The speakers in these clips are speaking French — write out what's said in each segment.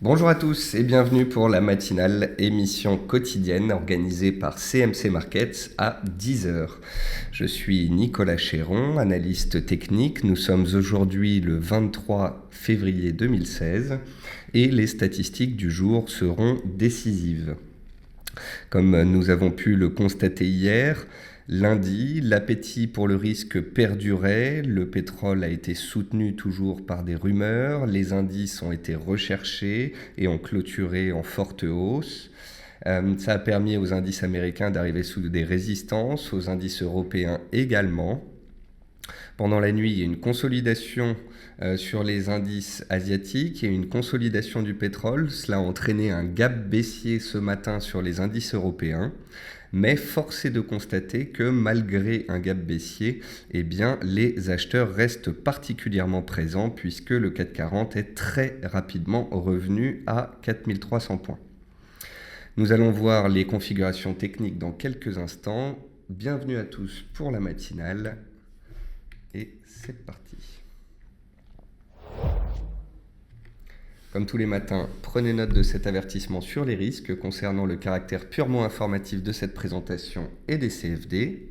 Bonjour à tous et bienvenue pour la matinale émission quotidienne organisée par CMC Markets à 10 heures. Je suis Nicolas Chéron, analyste technique. Nous sommes aujourd'hui le 23 février 2016 et les statistiques du jour seront décisives. Comme nous avons pu le constater hier, lundi, l'appétit pour le risque perdurait, le pétrole a été soutenu toujours par des rumeurs, les indices ont été recherchés et ont clôturé en forte hausse. Ça a permis aux indices américains d'arriver sous des résistances, aux indices européens également. Pendant la nuit, il y a une consolidation sur les indices asiatiques et une consolidation du pétrole. Cela a entraîné un gap baissier ce matin sur les indices européens. Mais force est de constater que malgré un gap baissier, eh bien, les acheteurs restent particulièrement présents puisque le CAC 40 est très rapidement revenu à 4300 points. Nous allons voir les configurations techniques dans quelques instants. Bienvenue à tous pour la matinale. Et c'est parti. Comme tous les matins, prenez note de cet avertissement sur les risques concernant le caractère purement informatif de cette présentation et des CFD.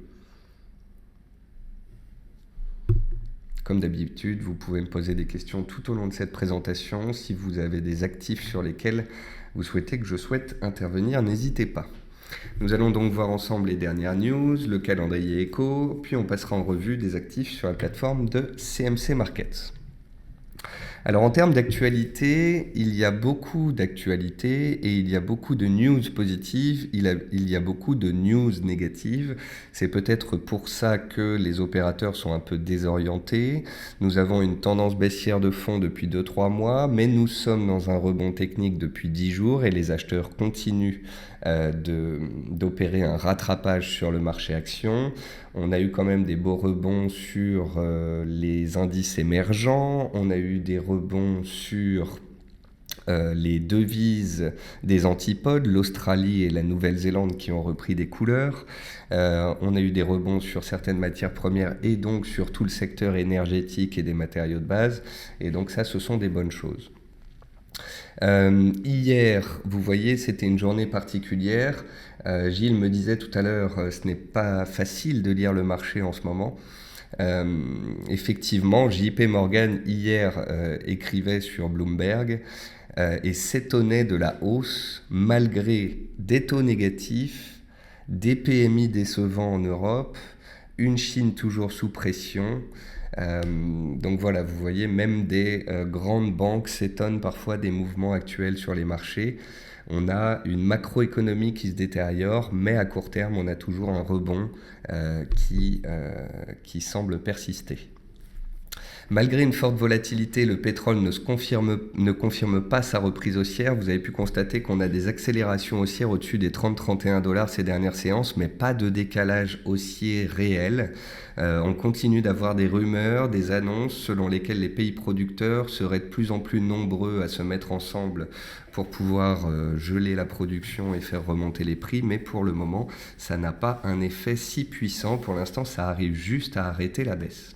Comme d'habitude, vous pouvez me poser des questions tout au long de cette présentation. Si vous avez des actifs sur lesquels vous souhaitez que je souhaite intervenir, n'hésitez pas. Nous allons donc voir ensemble les dernières news, le calendrier éco, puis on passera en revue des actifs sur la plateforme de CMC Markets. Alors en termes d'actualité, il y a beaucoup d'actualités et il y a beaucoup de news positives, il y a beaucoup de news négatives. C'est peut-être pour ça que les opérateurs sont un peu désorientés. Nous avons une tendance baissière de fond depuis 2-3 mois, mais nous sommes dans un rebond technique depuis 10 jours et les acheteurs continuent d'opérer un rattrapage sur le marché action. On a eu quand même des beaux rebonds sur les indices émergents, on a eu des rebonds sur les devises des antipodes, l'Australie et la Nouvelle-Zélande qui ont repris des couleurs. On a eu des rebonds sur certaines matières premières et donc sur tout le secteur énergétique et des matériaux de base. Et donc ça, ce sont des bonnes choses. Hier, vous voyez, c'était une journée particulière. Gilles me disait tout à l'heure, ce n'est pas facile de lire le marché en ce moment. Effectivement, JP Morgan hier écrivait sur Bloomberg et s'étonnait de la hausse malgré des taux négatifs, des PMI décevants en Europe, une Chine toujours sous pression. Donc voilà, vous voyez, même des grandes banques s'étonnent parfois des mouvements actuels sur les marchés. On a une macroéconomie qui se détériore, mais à court terme, on a toujours un rebond qui semble persister. Malgré une forte volatilité, le pétrole ne confirme pas sa reprise haussière. Vous avez pu constater qu'on a des accélérations haussières au-dessus des 30-31 dollars ces dernières séances, mais pas de décalage haussier réel. On continue d'avoir des rumeurs, des annonces selon lesquelles les pays producteurs seraient de plus en plus nombreux à se mettre ensemble pour pouvoir geler la production et faire remonter les prix, mais pour le moment, ça n'a pas un effet si puissant. Pour l'instant, ça arrive juste à arrêter la baisse.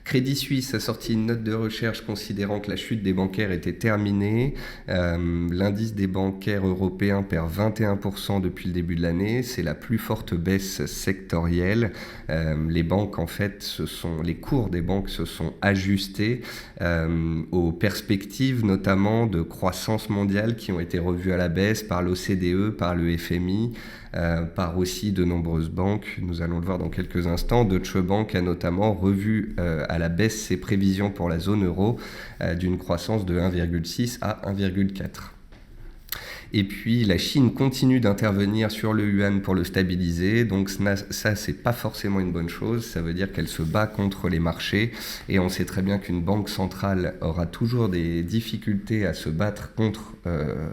Crédit Suisse a sorti une note de recherche considérant que la chute des bancaires était terminée. L'indice des bancaires européens perd 21% depuis le début de l'année. C'est la plus forte baisse sectorielle. Les banques, en fait, les cours des banques se sont ajustés aux perspectives notamment de croissance mondiale qui ont été revues à la baisse par l'OCDE, par le FMI, par aussi de nombreuses banques. Nous allons le voir dans quelques instants. Deutsche Bank a notamment revu à la baisse ses prévisions pour la zone euro d'une croissance de 1,6 à 1,4. Et puis la Chine continue d'intervenir sur le yuan pour le stabiliser, donc ça c'est pas forcément une bonne chose, ça veut dire qu'elle se bat contre les marchés, et on sait très bien qu'une banque centrale aura toujours des difficultés à se battre contre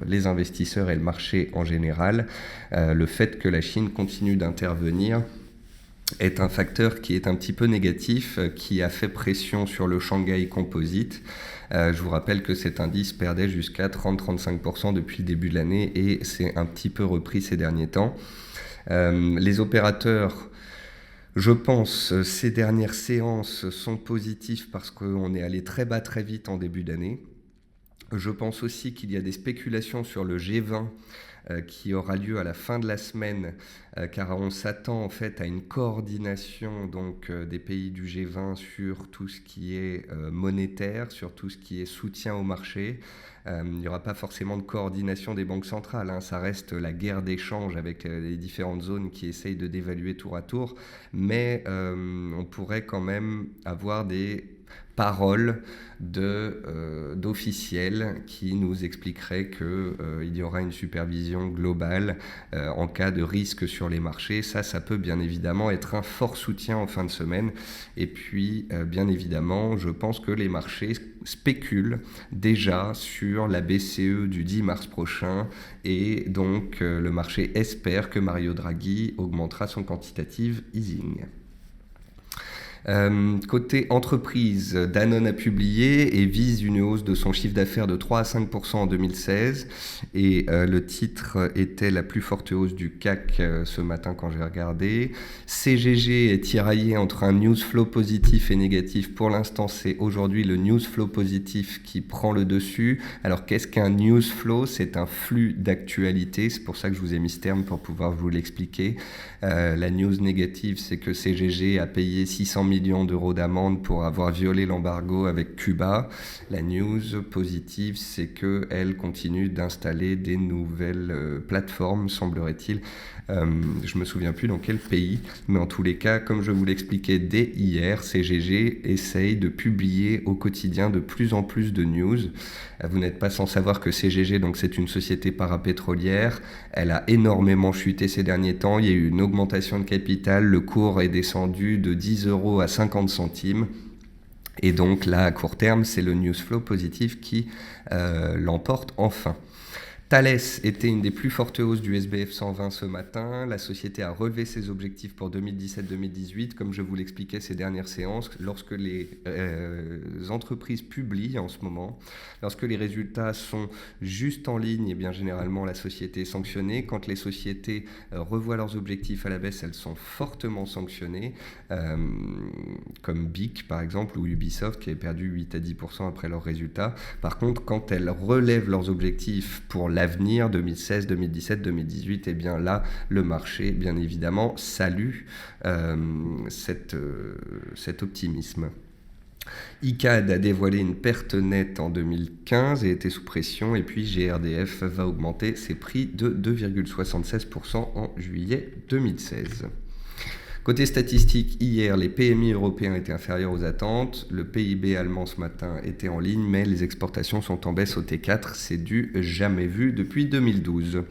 les investisseurs et le marché en général. Le fait que la Chine continue d'intervenir est un facteur qui est un petit peu négatif, qui a fait pression sur le Shanghai Composite. Je vous rappelle que cet indice perdait jusqu'à 30-35% depuis le début de l'année et c'est un petit peu repris ces derniers temps. Les opérateurs, je pense, ces dernières séances sont positifs parce qu'on est allé très bas très vite en début d'année. Je pense aussi qu'il y a des spéculations sur le G20 qui aura lieu à la fin de la semaine, car on s'attend en fait à une coordination donc, des pays du G20 sur tout ce qui est monétaire, sur tout ce qui est soutien au marché. Il n'y aura pas forcément de coordination des banques centrales, hein. Ça reste la guerre d'échange avec les différentes zones qui essayent de dévaluer tour à tour, mais on pourrait quand même avoir des paroles d'officiels qui nous expliqueraient qu'il y aura une supervision globale en cas de risque sur les marchés. Ça peut bien évidemment être un fort soutien en fin de semaine. Et puis, bien évidemment, je pense que les marchés spéculent déjà sur la BCE du 10 mars prochain et donc le marché espère que Mario Draghi augmentera son quantitative easing. Côté entreprise, Danone a publié et vise une hausse de son chiffre d'affaires de 3 à 5% en 2016 et le titre était la plus forte hausse du CAC ce matin quand j'ai regardé. CGG est tiraillé entre un news flow positif et négatif. Pour l'instant, c'est aujourd'hui le news flow positif qui prend le dessus. Alors qu'est-ce qu'un news flow? C'est un flux d'actualité, c'est pour ça que je vous ai mis ce terme pour pouvoir vous l'expliquer. La news négative, c'est que CGG a payé 600 millions d'euros d'amende pour avoir violé l'embargo avec Cuba. La news positive, c'est qu'elle continue d'installer des nouvelles plateformes, semblerait-il. Je me souviens plus dans quel pays, mais en tous les cas, comme je vous l'expliquais dès hier, CGG essaye de publier au quotidien de plus en plus de news. Vous n'êtes pas sans savoir que CGG, donc c'est une société parapétrolière, elle a énormément chuté ces derniers temps, il y a eu une augmentation de capital, le cours est descendu de 10 € à 50 centimes. Et donc là, à court terme, c'est le news flow positif qui l'emporte enfin. Thales était une des plus fortes hausses du SBF 120 ce matin. La société a relevé ses objectifs pour 2017-2018, comme je vous l'expliquais ces dernières séances. Lorsque les entreprises publient en ce moment, lorsque les résultats sont juste en ligne, et bien généralement la société est sanctionnée. Quand les sociétés revoient leurs objectifs à la baisse, elles sont fortement sanctionnées, comme BIC par exemple ou Ubisoft qui avait perdu 8 à 10% après leurs résultats. Par contre, quand elles relèvent leurs objectifs pour l'avenir 2016, 2017, 2018, et bien là, le marché, bien évidemment, salue cet optimisme. ICAD a dévoilé une perte nette en 2015 et était sous pression, et puis GRDF va augmenter ses prix de 2,76% en juillet 2016. Côté statistique, hier, les PMI européens étaient inférieurs aux attentes. Le PIB allemand ce matin était en ligne, mais les exportations sont en baisse au T4. C'est du jamais vu depuis 2012.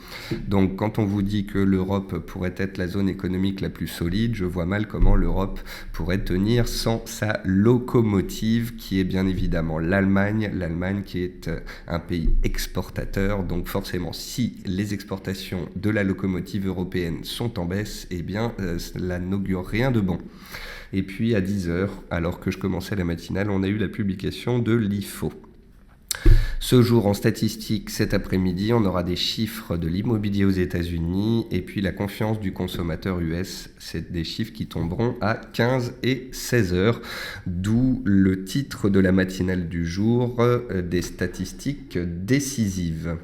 Donc, quand on vous dit que l'Europe pourrait être la zone économique la plus solide, je vois mal comment l'Europe pourrait tenir sans sa locomotive, qui est bien évidemment l'Allemagne. L'Allemagne qui est un pays exportateur. Donc, forcément, si les exportations de la locomotive européenne sont en baisse, eh bien, la rien de bon. Et puis à 10h, alors que je commençais la matinale, on a eu la publication de l'IFO. Ce jour en statistique, cet après-midi, on aura des chiffres de l'immobilier aux États-Unis et puis la confiance du consommateur US. C'est des chiffres qui tomberont à 15 et 16 heures, d'où le titre de la matinale du jour, des statistiques décisives.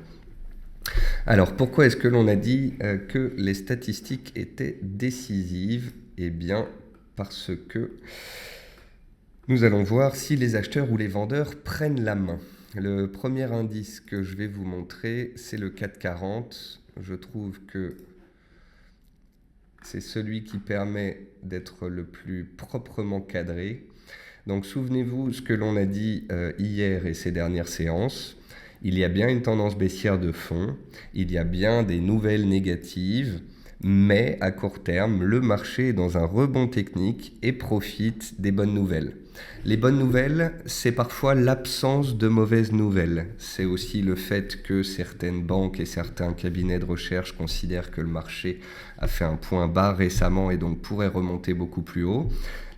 Alors, pourquoi est-ce que l'on a dit que les statistiques étaient décisives? Eh bien, parce que nous allons voir si les acheteurs ou les vendeurs prennent la main. Le premier indice que je vais vous montrer, c'est le CAC 40. Je trouve que c'est celui qui permet d'être le plus proprement cadré. Donc, souvenez-vous ce que l'on a dit hier et ces dernières séances. Il y a bien une tendance baissière de fond, il y a bien des nouvelles négatives, mais à court terme, le marché est dans un rebond technique et profite des bonnes nouvelles. Les bonnes nouvelles, c'est parfois l'absence de mauvaises nouvelles. C'est aussi le fait que certaines banques et certains cabinets de recherche considèrent que le marché a fait un point bas récemment et donc pourrait remonter beaucoup plus haut.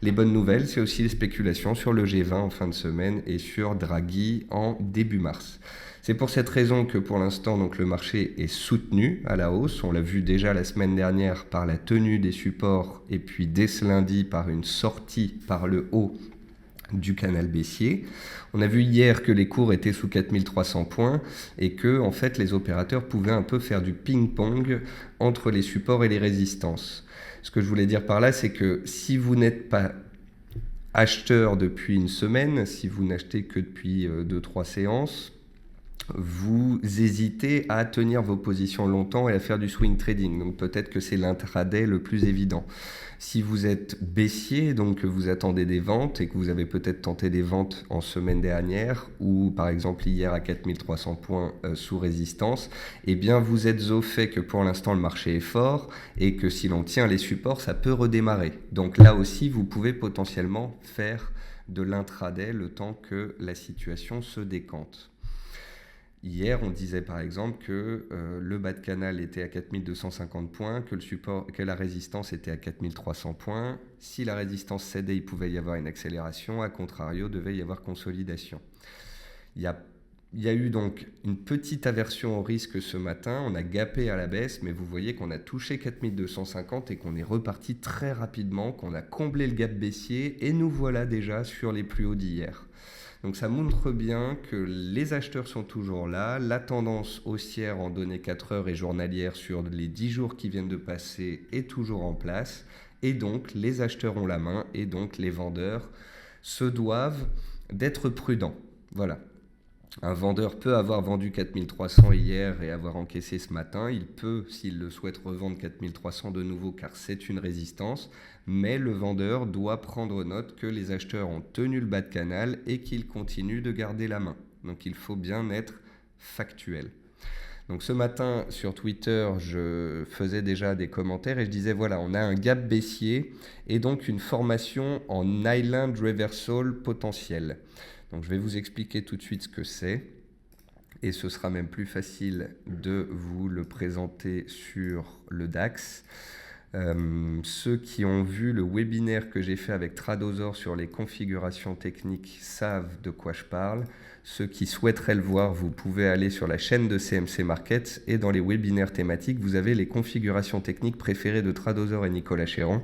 Les bonnes nouvelles, c'est aussi les spéculations sur le G20 en fin de semaine et sur Draghi en début mars. C'est pour cette raison que pour l'instant, donc, le marché est soutenu à la hausse. On l'a vu déjà la semaine dernière par la tenue des supports et puis dès ce lundi par une sortie par le haut du canal baissier. On a vu hier que les cours étaient sous 4300 points et que en fait, les opérateurs pouvaient un peu faire du ping-pong entre les supports et les résistances. Ce que je voulais dire par là, c'est que si vous n'êtes pas acheteur depuis une semaine, si vous n'achetez que depuis 2-3 séances, vous hésitez à tenir vos positions longtemps et à faire du swing trading. Donc peut-être que c'est l'intraday le plus évident. Si vous êtes baissier, donc que vous attendez des ventes et que vous avez peut-être tenté des ventes en semaine dernière ou par exemple hier à 4300 points sous résistance, eh bien vous êtes au fait que pour l'instant le marché est fort et que si l'on tient les supports, ça peut redémarrer. Donc là aussi, vous pouvez potentiellement faire de l'intraday le temps que la situation se décante. Hier, on disait par exemple que le bas de canal était à 4250 points, que la résistance était à 4300 points. Si la résistance cédait, il pouvait y avoir une accélération. A contrario, devait y avoir consolidation. Il y a eu donc une petite aversion au risque ce matin. On a gapé à la baisse, mais vous voyez qu'on a touché 4250 et qu'on est reparti très rapidement, qu'on a comblé le gap baissier et nous voilà déjà sur les plus hauts d'hier. Donc ça montre bien que les acheteurs sont toujours là, la tendance haussière en données 4 heures et journalière sur les 10 jours qui viennent de passer est toujours en place, et donc les acheteurs ont la main, et donc les vendeurs se doivent d'être prudents. Voilà. Un vendeur peut avoir vendu 4300 hier et avoir encaissé ce matin. Il peut, s'il le souhaite, revendre 4300 de nouveau car c'est une résistance. Mais le vendeur doit prendre note que les acheteurs ont tenu le bas de canal et qu'ils continuent de garder la main. Donc il faut bien être factuel. Donc ce matin sur Twitter, je faisais déjà des commentaires et je disais voilà, on a un gap baissier et donc une formation en Island Reversal potentiel. Donc je vais vous expliquer tout de suite ce que c'est et ce sera même plus facile de vous le présenter sur le DAX. Ceux qui ont vu le webinaire que j'ai fait avec Tradosaur sur les configurations techniques savent de quoi je parle. Ceux qui souhaiteraient le voir, vous pouvez aller sur la chaîne de CMC Market et dans les webinaires thématiques, vous avez les configurations techniques préférées de Tradosaur et Nicolas Chéron.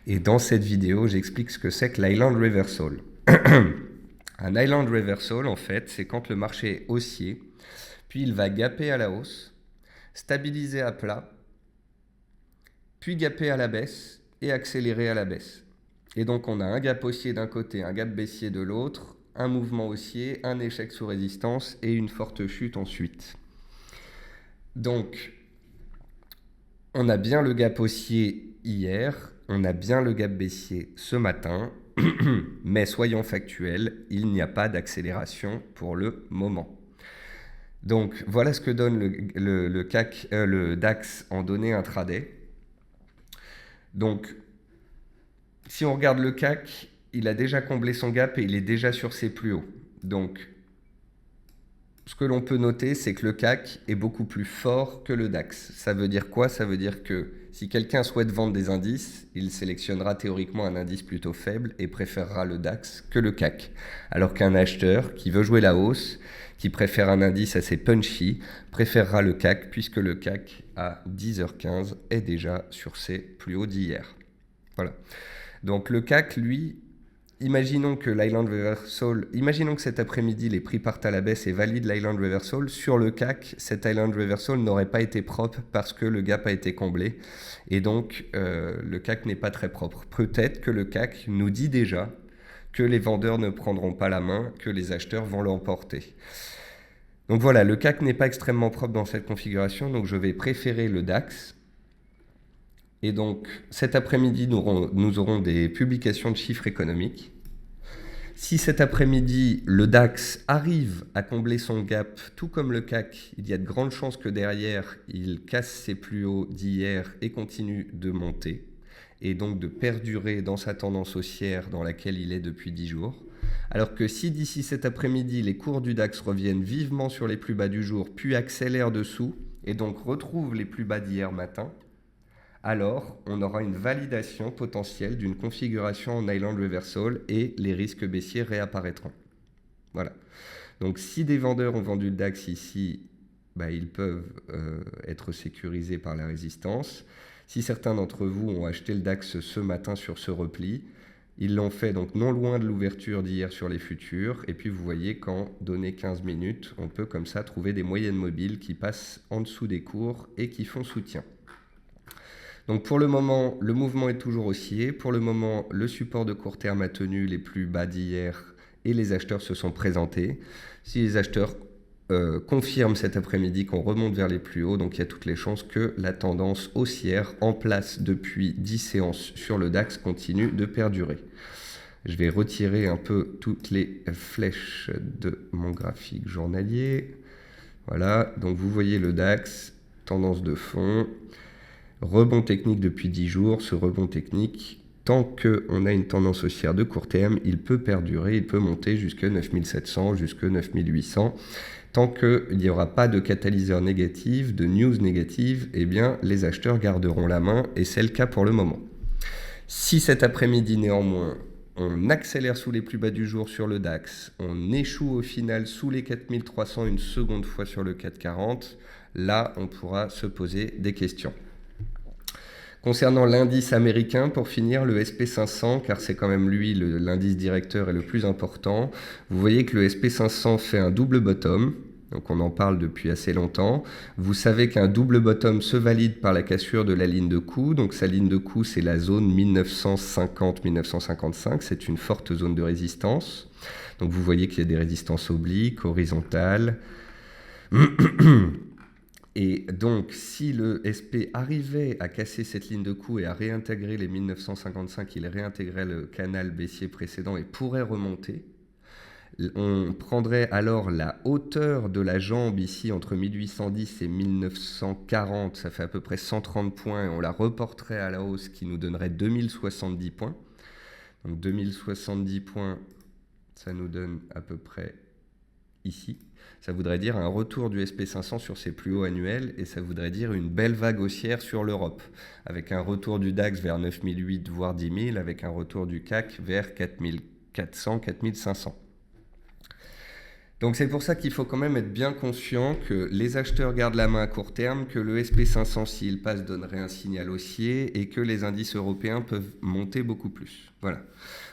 Et dans cette vidéo, j'explique ce que c'est que l'Island Reversal. Un Island Reversal, en fait, c'est quand le marché est haussier, puis il va gaper à la hausse, stabiliser à plat, puis gaper à la baisse et accélérer à la baisse. Et donc on a un gap haussier d'un côté, un gap baissier de l'autre, un mouvement haussier, un échec sous résistance et une forte chute ensuite. Donc on a bien le gap haussier hier, on a bien le gap baissier ce matin, mais soyons factuels, il n'y a pas d'accélération pour le moment. Donc voilà ce que donne le DAX en données intraday. Donc si on regarde le CAC, il a déjà comblé son gap et il est déjà sur ses plus hauts. Donc ce que l'on peut noter, c'est que le CAC est beaucoup plus fort que le DAX. Ça veut dire quoi? Ça veut dire que si quelqu'un souhaite vendre des indices, il sélectionnera théoriquement un indice plutôt faible et préférera le DAX que le CAC. Alors qu'un acheteur qui veut jouer la hausse, qui préfère un indice assez punchy, préférera le CAC puisque le CAC à 10h15 est déjà sur ses plus hauts d'hier. Voilà. Donc le CAC, lui, imaginons que l'Island Reversal, imaginons que cet après-midi, les prix partent à la baisse et valident l'Island Reversal. Sur le CAC, cet Island Reversal n'aurait pas été propre parce que le gap a été comblé. Et donc, le CAC n'est pas très propre. Peut-être que le CAC nous dit déjà que les vendeurs ne prendront pas la main, que les acheteurs vont l'emporter. Donc voilà, le CAC n'est pas extrêmement propre dans cette configuration, donc je vais préférer le DAX. Et donc, cet après-midi, nous aurons des publications de chiffres économiques. Si cet après-midi, le DAX arrive à combler son gap, tout comme le CAC, il y a de grandes chances que derrière, il casse ses plus hauts d'hier et continue de monter, et donc de perdurer dans sa tendance haussière dans laquelle il est depuis 10 jours. Alors que si d'ici cet après-midi, les cours du DAX reviennent vivement sur les plus bas du jour, puis accélèrent dessous, et donc retrouvent les plus bas d'hier matin, alors on aura une validation potentielle d'une configuration en Island Reversal et les risques baissiers réapparaîtront. Voilà. Donc si des vendeurs ont vendu le DAX ici, ils peuvent être sécurisés par la résistance. Si certains d'entre vous ont acheté le DAX ce matin sur ce repli, Ils l'ont fait donc non loin de l'ouverture d'hier sur les futurs. Et puis vous voyez qu'en donné 15 minutes, on peut comme ça trouver des moyennes mobiles qui passent en dessous des cours et qui font soutien. Donc pour le moment, le mouvement est toujours haussier. Pour le moment, le support de court terme a tenu les plus bas d'hier et les acheteurs se sont présentés. Si les acheteurs confirment cet après-midi qu'on remonte vers les plus hauts, donc il y a toutes les chances que la tendance haussière en place depuis 10 séances sur le DAX continue de perdurer. Je vais retirer un peu toutes les flèches de mon graphique journalier. Voilà, donc vous voyez le DAX, tendance de fond. Rebond technique depuis 10 jours, ce rebond technique, tant qu'on a une tendance haussière de court terme, il peut perdurer, il peut monter jusque 9700, jusque 9800. Tant qu'il n'y aura pas de catalyseur négatif, de news négative, eh bien les acheteurs garderont la main et c'est le cas pour le moment. Si cet après-midi néanmoins, on accélère sous les plus bas du jour sur le DAX, on échoue au final sous les 4300 une seconde fois sur le 440, là on pourra se poser des questions. Concernant l'indice américain, pour finir, le SP500, car c'est quand même lui l'indice directeur et le plus important, vous voyez que le SP500 fait un double bottom, donc on en parle depuis assez longtemps. Vous savez qu'un double bottom se valide par la cassure de la ligne de coup, donc sa ligne de coup c'est la zone 1950-1955, c'est une forte zone de résistance. Donc vous voyez qu'il y a des résistances obliques, horizontales. Et donc, si le SP arrivait à casser cette ligne de coup et à réintégrer les 1955, il réintégrait le canal baissier précédent et pourrait remonter. On prendrait alors la hauteur de la jambe ici entre 1810 et 1940, ça fait à peu près 130 points, et on la reporterait à la hausse qui nous donnerait 2070 points. Donc 2070 points, ça nous donne à peu près ici. Ça voudrait dire un retour du SP500 sur ses plus hauts annuels et ça voudrait dire une belle vague haussière sur l'Europe, avec un retour du DAX vers 9008 voire 10 000, avec un retour du CAC vers 4400, 4500. Donc c'est pour ça qu'il faut quand même être bien conscient que les acheteurs gardent la main à court terme, que le SP500 s'il passe donnerait un signal haussier et que les indices européens peuvent monter beaucoup plus. Voilà.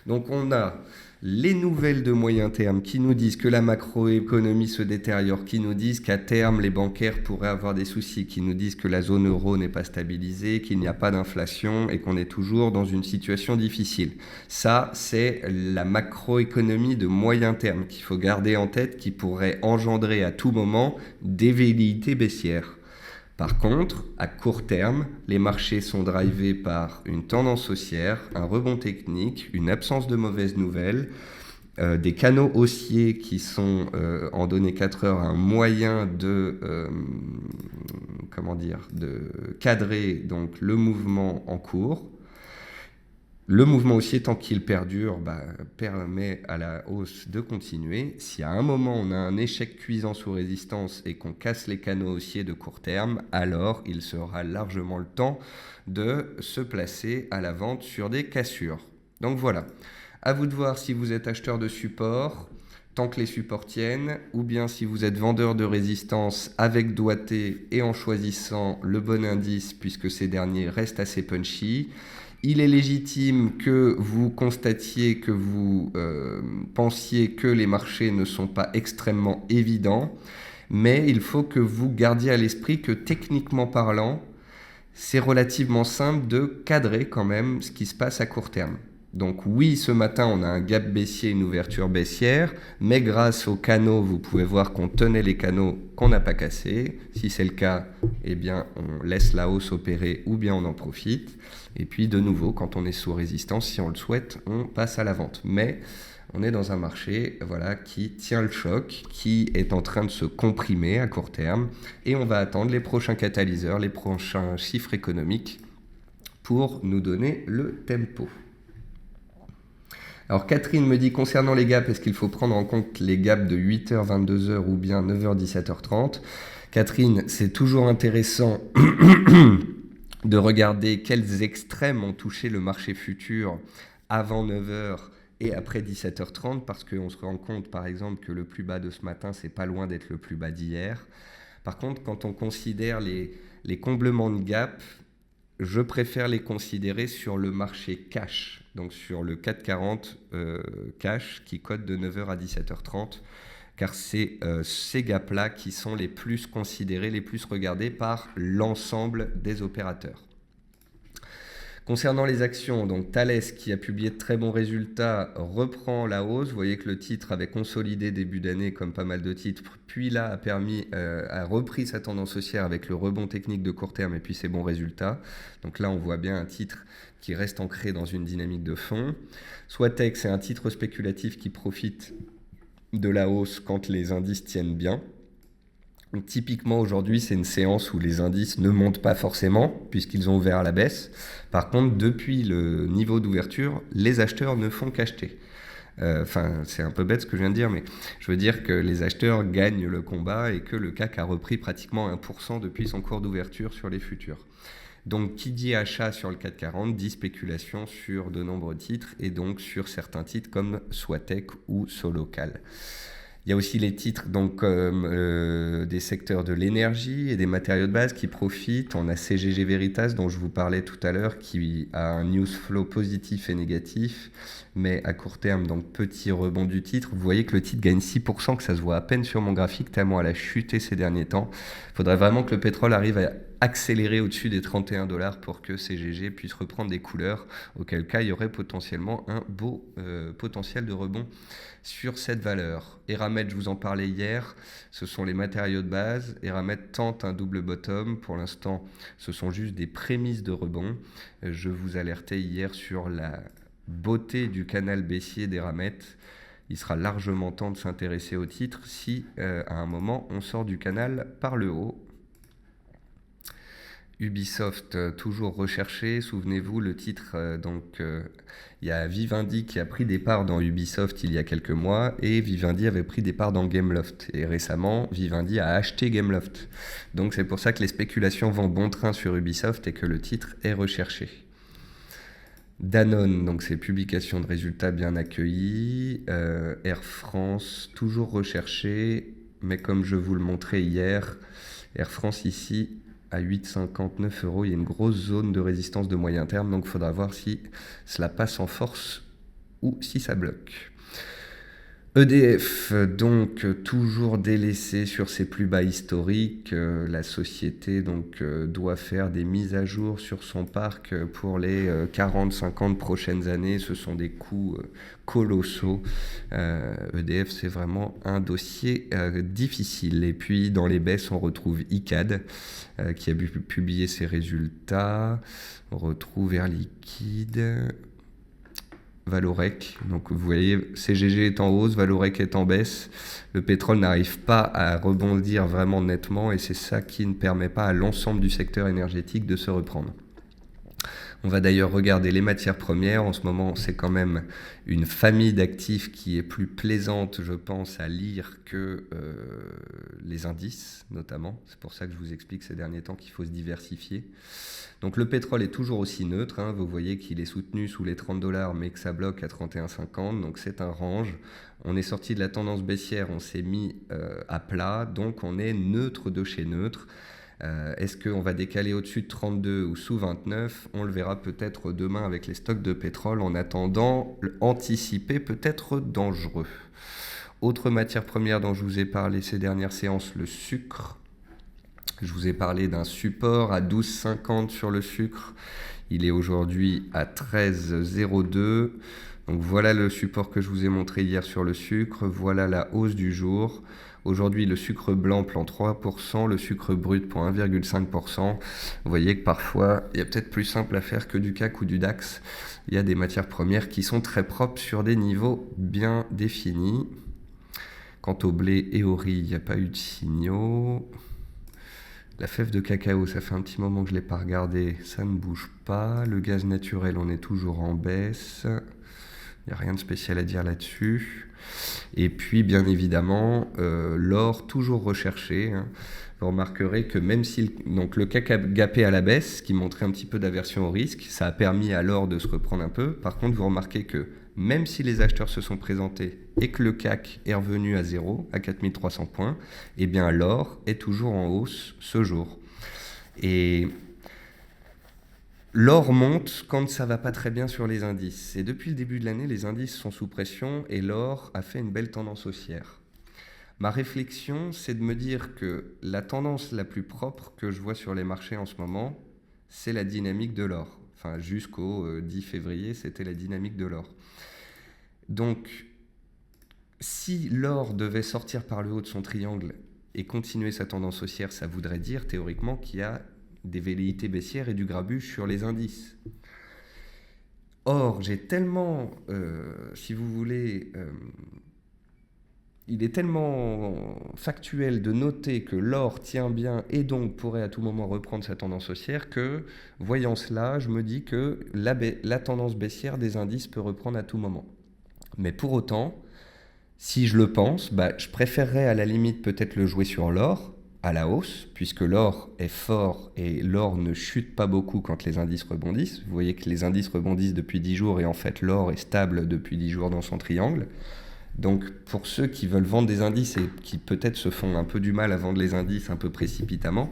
Donc on a les nouvelles de moyen terme qui nous disent que la macroéconomie se détériore, qui nous disent qu'à terme les bancaires pourraient avoir des soucis, qui nous disent que la zone euro n'est pas stabilisée, qu'il n'y a pas d'inflation et qu'on est toujours dans une situation difficile. Ça, c'est la macroéconomie de moyen terme qu'il faut garder en tête, qui pourrait engendrer à tout moment des velléités baissières. Par contre, à court terme, les marchés sont drivés par une tendance haussière, un rebond technique, une absence de mauvaises nouvelles, des canaux haussiers qui sont, en données 4 heures, un moyen de cadrer donc, le mouvement en cours. Le mouvement haussier, tant qu'il perdure, permet à la hausse de continuer. Si à un moment on a un échec cuisant sous résistance et qu'on casse les canaux haussiers de court terme, alors il sera largement le temps de se placer à la vente sur des cassures. Donc voilà, à vous de voir si vous êtes acheteur de support, tant que les supports tiennent, ou bien si vous êtes vendeur de résistance avec doigté et en choisissant le bon indice puisque ces derniers restent assez punchy. Il est légitime que vous constatiez, que vous pensiez que les marchés ne sont pas extrêmement évidents, mais il faut que vous gardiez à l'esprit que techniquement parlant, c'est relativement simple de cadrer quand même ce qui se passe à court terme. Donc oui, ce matin, on a un gap baissier, une ouverture baissière, mais grâce aux canaux, vous pouvez voir qu'on tenait les canaux qu'on n'a pas cassés. Si c'est le cas, eh bien, on laisse la hausse opérer ou bien on en profite. Et puis, de nouveau, quand on est sous résistance, si on le souhaite, on passe à la vente. Mais on est dans un marché qui tient le choc, qui est en train de se comprimer à court terme. Et on va attendre les prochains catalyseurs, les prochains chiffres économiques pour nous donner le tempo. Alors Catherine me dit, concernant les gaps, est-ce qu'il faut prendre en compte les gaps de 8h, 22h ou bien 9h, 17h30 ? Catherine, c'est toujours intéressant de regarder quels extrêmes ont touché le marché futur avant 9h et après 17h30, parce qu'on se rend compte par exemple que le plus bas de ce matin, c'est pas loin d'être le plus bas d'hier. Par contre, quand on considère les comblements de gap, je préfère les considérer sur le marché cash, donc sur le 440 cash qui code de 9h à 17h30, car c'est ces gaps-là qui sont les plus considérés, les plus regardés par l'ensemble des opérateurs. Concernant les actions, donc Thales, qui a publié de très bons résultats, reprend la hausse. Vous voyez que le titre avait consolidé début d'année comme pas mal de titres, puis là a repris sa tendance haussière avec le rebond technique de court terme et puis ses bons résultats. Donc là, on voit bien un titre qui reste ancré dans une dynamique de fond. Swatek, c'est un titre spéculatif qui profite de la hausse quand les indices tiennent bien. Donc, typiquement, aujourd'hui, c'est une séance où les indices ne montent pas forcément, puisqu'ils ont ouvert à la baisse. Par contre, depuis le niveau d'ouverture, les acheteurs ne font qu'acheter. C'est un peu bête ce que je viens de dire, mais je veux dire que les acheteurs gagnent le combat et que le CAC a repris pratiquement 1% depuis son cours d'ouverture sur les futurs. Donc, qui dit achat sur le 440 dit spéculation sur de nombreux titres et donc sur certains titres comme Swatek ou Solocal. Il y a aussi les titres donc, des secteurs de l'énergie et des matériaux de base qui profitent. On a CGG Veritas dont je vous parlais tout à l'heure qui a un news flow positif et négatif, mais à court terme, donc petit rebond du titre. Vous voyez que le titre gagne 6%, que ça se voit à peine sur mon graphique, tellement elle a chuté ces derniers temps. Il faudrait vraiment que le pétrole arrive à accélérer au-dessus des 31 $ pour que CGG puisse reprendre des couleurs, auquel cas il y aurait potentiellement un beau potentiel de rebond sur cette valeur. Eramet, je vous en parlais hier, ce sont les matériaux de base. Eramet tente un double bottom. Pour l'instant, ce sont juste des prémices de rebond. Je vous alertais hier sur la beauté du canal baissier d'Eramet. Il sera largement temps de s'intéresser au titre si, à un moment, on sort du canal par le haut. Ubisoft, toujours recherché. Souvenez-vous, le titre, il y a Vivendi qui a pris des parts dans Ubisoft il y a quelques mois et Vivendi avait pris des parts dans Gameloft. Et récemment, Vivendi a acheté Gameloft. Donc c'est pour ça que les spéculations vont bon train sur Ubisoft et que le titre est recherché. Danone, donc c'est publication de résultats bien accueillis. Air France, toujours recherché, mais comme je vous le montrais hier, Air France ici à 8,59 €, il y a une grosse zone de résistance de moyen terme, donc il faudra voir si cela passe en force ou si ça bloque. EDF, donc toujours délaissé sur ses plus bas historiques. La société doit faire des mises à jour sur son parc pour les 40-50 prochaines années. Ce sont des coûts colossaux. EDF, c'est vraiment un dossier difficile. Et puis dans les baisses, on retrouve Icade qui a publié ses résultats. On retrouve Air Liquide. Valorec, donc vous voyez CGG est en hausse, Valorec est en baisse, le pétrole n'arrive pas à rebondir vraiment nettement et c'est ça qui ne permet pas à l'ensemble du secteur énergétique de se reprendre. On va d'ailleurs regarder les matières premières. En ce moment, c'est quand même une famille d'actifs qui est plus plaisante, je pense, à lire que les indices, notamment. C'est pour ça que je vous explique ces derniers temps qu'il faut se diversifier. Donc le pétrole est toujours aussi neutre. Vous voyez qu'il est soutenu sous les 30 $, mais que ça bloque à 31,50. Donc c'est un range. On est sorti de la tendance baissière, on s'est mis à plat. Donc on est neutre de chez neutre. Est-ce qu'on va décaler au-dessus de 32 ou sous 29? On le verra peut-être demain avec les stocks de pétrole. En attendant, anticiper peut être dangereux. Autre matière première dont je vous ai parlé ces dernières séances, le sucre. Je vous ai parlé d'un support à 12,50 sur le sucre. Il est aujourd'hui à 13,02. Donc voilà le support que je vous ai montré hier sur le sucre. Voilà la hausse du jour. Aujourd'hui, le sucre blanc plante 3%, le sucre brut pour 1,5%. Vous voyez que parfois, il y a peut-être plus simple à faire que du CAC ou du DAX. Il y a des matières premières qui sont très propres sur des niveaux bien définis. Quant au blé et au riz, il n'y a pas eu de signaux. La fève de cacao, ça fait un petit moment que je ne l'ai pas regardé, ça ne bouge pas. Le gaz naturel, on est toujours en baisse. Il n'y a rien de spécial à dire là-dessus. Et puis, bien évidemment, l'or, toujours recherché. Vous remarquerez que même si le CAC a gapé à la baisse, ce qui montrait un petit peu d'aversion au risque, ça a permis à l'or de se reprendre un peu. Par contre, vous remarquez que même si les acheteurs se sont présentés et que le CAC est revenu à zéro, à 4300 points, eh bien l'or est toujours en hausse ce jour. Et L'or monte quand ça va pas très bien sur les indices. Et depuis le début de l'année, les indices sont sous pression et l'or a fait une belle tendance haussière. Ma réflexion, c'est de me dire que la tendance la plus propre que je vois sur les marchés en ce moment, c'est la dynamique de l'or. Enfin, jusqu'au 10 février, c'était la dynamique de l'or. Donc, si l'or devait sortir par le haut de son triangle et continuer sa tendance haussière, ça voudrait dire théoriquement qu'il y a des velléités baissières et du grabuge sur les indices. Or, j'ai tellement, si vous voulez, il est tellement factuel de noter que l'or tient bien et donc pourrait à tout moment reprendre sa tendance haussière que, voyant cela, je me dis que la tendance baissière des indices peut reprendre à tout moment. Mais pour autant, si je le pense, je préférerais à la limite peut-être le jouer sur l'or, à la hausse, puisque l'or est fort et l'or ne chute pas beaucoup quand les indices rebondissent. Vous voyez que les indices rebondissent depuis 10 jours et en fait l'or est stable depuis 10 jours dans son triangle. Donc pour ceux qui veulent vendre des indices et qui peut-être se font un peu du mal à vendre les indices un peu précipitamment,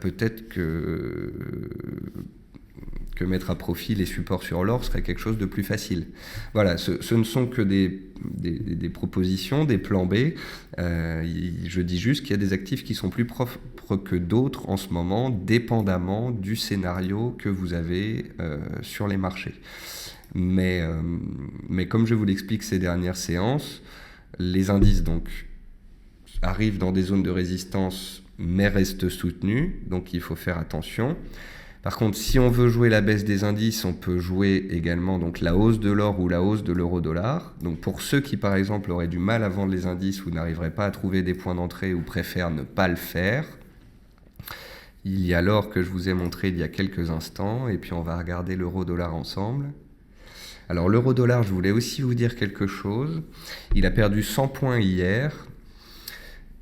peut-être que mettre à profit les supports sur l'or serait quelque chose de plus facile. Voilà, ce ne sont que des propositions, des plans B. Je dis juste qu'il y a des actifs qui sont plus propres que d'autres en ce moment, dépendamment du scénario que vous avez sur les marchés. Mais comme je vous l'explique ces dernières séances, les indices donc arrivent dans des zones de résistance mais restent soutenus, donc il faut faire attention. Par contre, si on veut jouer la baisse des indices, on peut jouer également donc la hausse de l'or ou la hausse de l'euro-dollar. Donc pour ceux qui, par exemple, auraient du mal à vendre les indices ou n'arriveraient pas à trouver des points d'entrée ou préfèrent ne pas le faire, il y a l'or que je vous ai montré il y a quelques instants, et puis on va regarder l'euro-dollar ensemble. Alors l'euro-dollar, je voulais aussi vous dire quelque chose. Il a perdu 100 points hier.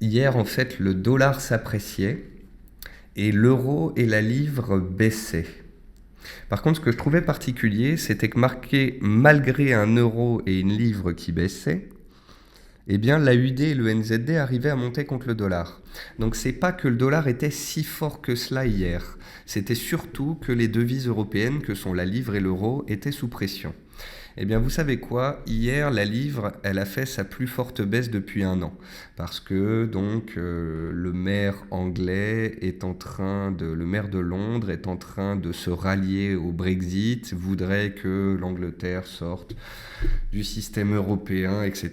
Hier, en fait, le dollar s'appréciait. Et l'euro et la livre baissaient. Par contre, ce que je trouvais particulier, c'était que malgré un euro et une livre qui baissaient, eh bien l'AUD et le NZD arrivaient à monter contre le dollar. Donc c'est pas que le dollar était si fort que cela hier, c'était surtout que les devises européennes, que sont la livre et l'euro, étaient sous pression. Eh bien, vous savez quoi? Hier, la livre, elle a fait sa plus forte baisse depuis un an. Parce que, donc, le maire anglais le maire de Londres est en train de se rallier au Brexit, voudrait que l'Angleterre sorte du système européen, etc.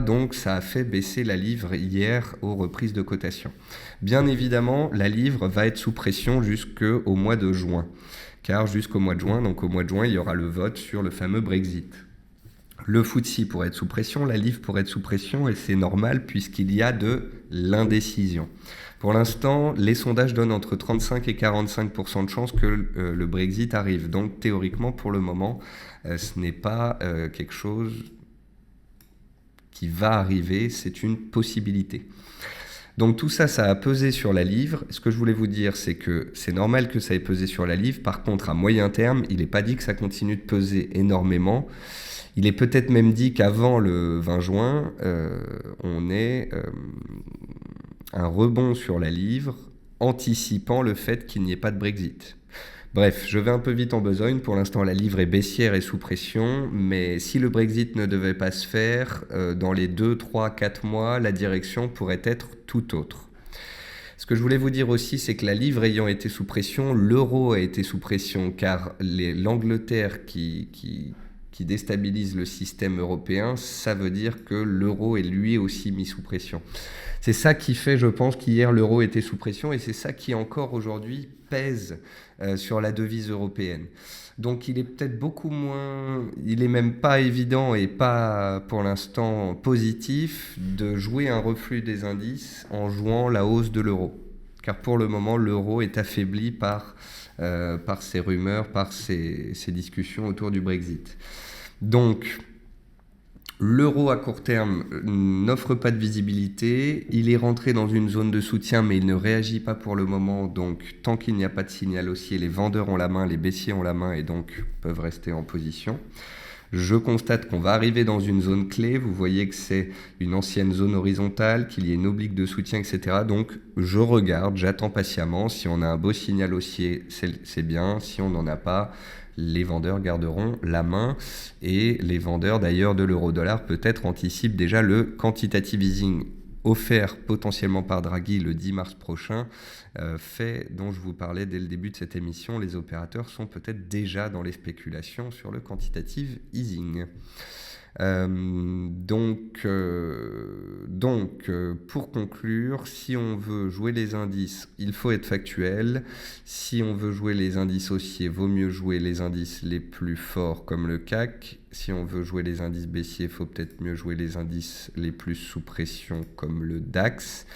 Donc, ça a fait baisser la livre hier aux reprises de cotation. Bien évidemment, la livre va être sous pression jusqu'au mois de juin. Car jusqu'au mois de juin, il y aura le vote sur le fameux Brexit. Le FTSE pourrait être sous pression, la livre pourrait être sous pression, et c'est normal puisqu'il y a de l'indécision. Pour l'instant, les sondages donnent entre 35 et 45% de chances que le Brexit arrive. Donc théoriquement, pour le moment, ce n'est pas quelque chose qui va arriver, c'est une possibilité. Donc tout ça, ça a pesé sur la livre. Ce que je voulais vous dire, c'est que c'est normal que ça ait pesé sur la livre. Par contre, à moyen terme, il n'est pas dit que ça continue de peser énormément. Il est peut-être même dit qu'avant le 20 juin, on ait un rebond sur la livre, anticipant le fait qu'il n'y ait pas de Brexit. Bref, je vais un peu vite en besogne. Pour l'instant, la livre est baissière et sous pression. Mais si le Brexit ne devait pas se faire, dans les 2, 3, 4 mois, la direction pourrait être tout autre. Ce que je voulais vous dire aussi, c'est que la livre ayant été sous pression, l'euro a été sous pression, car l'Angleterre qui déstabilise le système européen, ça veut dire que l'euro est lui aussi mis sous pression. C'est ça qui fait, je pense, qu'hier l'euro était sous pression, et c'est ça qui encore aujourd'hui pèse sur la devise européenne. Donc il est peut-être beaucoup moins, il est même pas évident et pas pour l'instant positif de jouer un reflux des indices en jouant la hausse de l'euro. Car pour le moment, l'euro est affaibli par ces rumeurs, par ces discussions autour du Brexit. Donc, l'euro à court terme n'offre pas de visibilité, il est rentré dans une zone de soutien mais il ne réagit pas pour le moment, donc tant qu'il n'y a pas de signal haussier, les vendeurs ont la main, les baissiers ont la main et donc peuvent rester en position. Je constate qu'on va arriver dans une zone clé. Vous voyez que c'est une ancienne zone horizontale, qu'il y ait une oblique de soutien, etc. Donc, je regarde, j'attends patiemment. Si on a un beau signal haussier, c'est bien. Si on n'en a pas, les vendeurs garderont la main. Et les vendeurs, d'ailleurs, de l'euro-dollar, peut-être anticipent déjà le quantitative easing offert potentiellement par Draghi le 10 mars prochain, fait dont je vous parlais dès le début de cette émission. Les opérateurs sont peut-être déjà dans les spéculations sur le quantitative easing. Pour conclure, si on veut jouer les indices, il faut être factuel. Si on veut jouer les indices haussiers, vaut mieux jouer les indices les plus forts comme le CAC. Si on veut jouer les indices baissiers, il faut peut-être mieux jouer les indices les plus sous pression comme le DAX.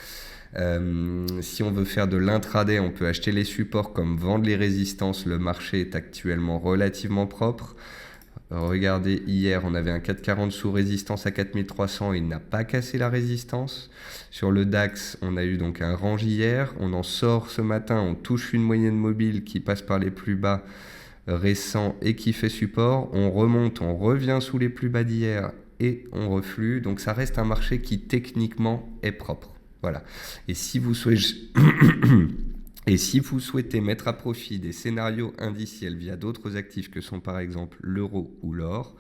Si on veut faire de l'intraday, on peut acheter les supports comme vendre les résistances. Le marché est actuellement relativement propre. Regardez, hier, on avait un 440 sous résistance à 4300, il n'a pas cassé la résistance. Sur le DAX, on a eu donc un range hier, on en sort ce matin, on touche une moyenne mobile qui passe par les plus bas récents et qui fait support. On remonte, on revient sous les plus bas d'hier et on reflue. Donc ça reste un marché qui techniquement est propre. Voilà. Et si vous souhaitez mettre à profit des scénarios indiciels via d'autres actifs que sont par exemple l'euro ou l'or,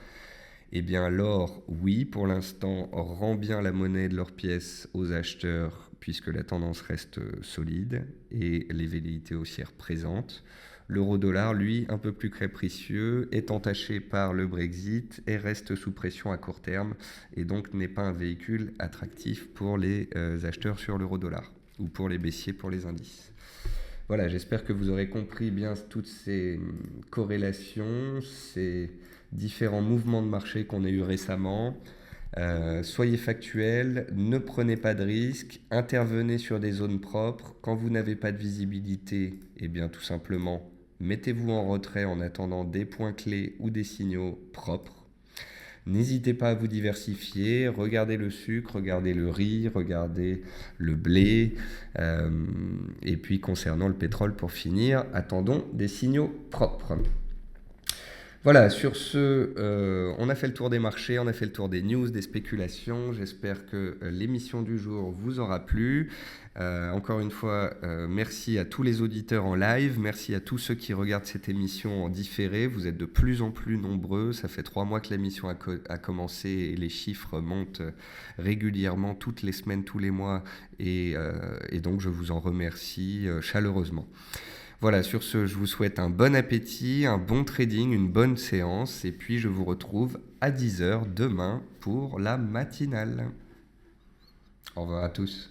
eh bien l'or, oui, pour l'instant, rend bien la monnaie de leur pièce aux acheteurs puisque la tendance reste solide et les velléités haussières présentes. L'euro-dollar, lui, un peu plus capricieux, est entaché par le Brexit et reste sous pression à court terme et donc n'est pas un véhicule attractif pour les acheteurs sur l'euro-dollar ou pour les baissiers pour les indices. Voilà, j'espère que vous aurez compris bien toutes ces corrélations, ces différents mouvements de marché qu'on a eu récemment. Soyez factuels, ne prenez pas de risques, intervenez sur des zones propres. Quand vous n'avez pas de visibilité, eh bien tout simplement, mettez-vous en retrait en attendant des points clés ou des signaux propres. N'hésitez pas à vous diversifier, regardez le sucre, regardez le riz, regardez le blé. Et puis concernant le pétrole pour finir, attendons des signaux propres. Voilà, sur ce, on a fait le tour des marchés, on a fait le tour des news, des spéculations. J'espère que l'émission du jour vous aura plu. Encore une fois, merci à tous les auditeurs en live, merci à tous ceux qui regardent cette émission en différé. Vous êtes de plus en plus nombreux. Ça fait 3 mois que l'émission a commencé et les chiffres montent régulièrement, toutes les semaines, tous les mois. Et donc, je vous en remercie chaleureusement. Voilà, sur ce, je vous souhaite un bon appétit, un bon trading, une bonne séance. Et puis, je vous retrouve à 10h demain pour la matinale. Au revoir à tous.